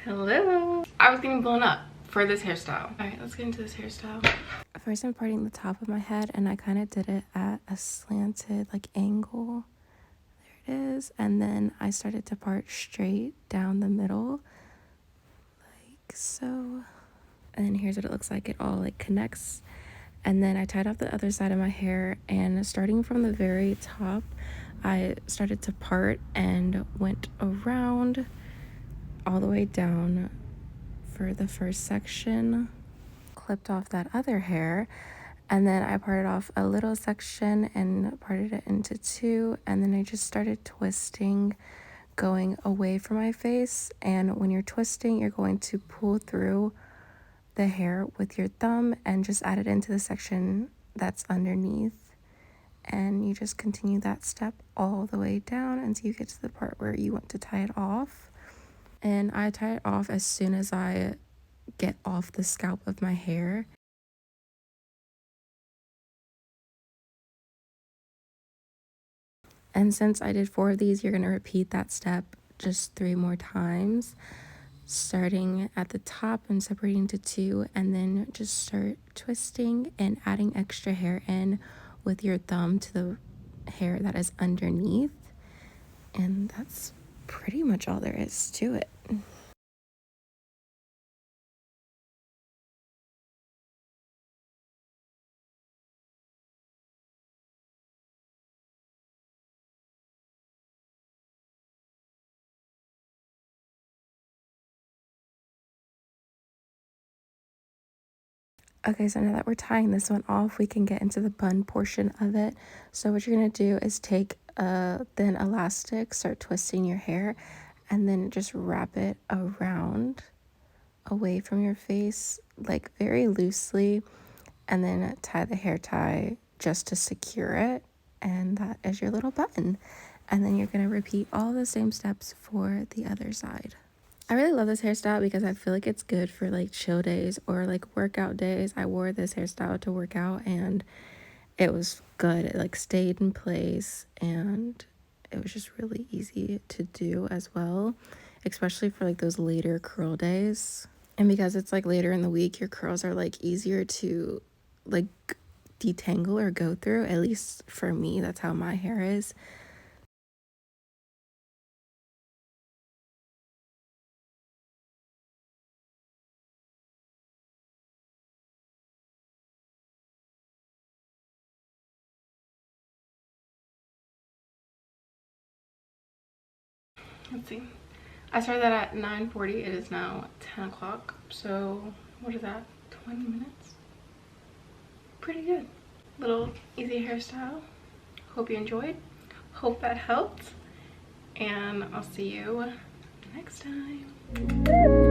Hello. I was getting blown up for this hairstyle. All right, let's get into this hairstyle. First, I'm parting the top of my head, and I kind of did it at a slanted like angle. There it is. And then I started to part straight down the middle, like so. And then here's what it looks like. It all like connects. And then I tied off the other side of my hair, and starting from the very top, I started to part and went around all the way down for the first section, clipped off that other hair, and then I parted off a little section and parted it into two, and then I just started twisting, going away from my face. And when you're twisting, you're going to pull through the hair with your thumb and just add it into the section that's underneath, and you just continue that step all the way down until you get to the part where you want to tie it off. And I tie it off as soon as I get off the scalp of my hair. And since I did 4 of these, you're going to repeat that step just 3 more times, starting at the top and separating to 2, and then just start twisting and adding extra hair in with your thumb to the hair that is underneath. And that's pretty much all there is to it. Okay, so now that we're tying this one off, we can get into the bun portion of it. So what you're going to do is take a thin elastic, start twisting your hair, and then just wrap it around away from your face, like very loosely, and then tie the hair tie just to secure it. And that is your little button. And then you're going to repeat all the same steps for the other side. I really love this hairstyle because I feel like it's good for like chill days or like workout days. I wore this hairstyle to work out and it was good. It like stayed in place and it was just really easy to do as well, especially for like those later curl days. And because it's like later in the week, your curls are like easier to like detangle or go through. At least for me, that's how my hair is. Let's see. I started that at 9:40. It is now 10 o'clock. So what is that? 20 minutes? Pretty good. Little easy hairstyle. Hope you enjoyed. Hope that helped. And I'll see you next time.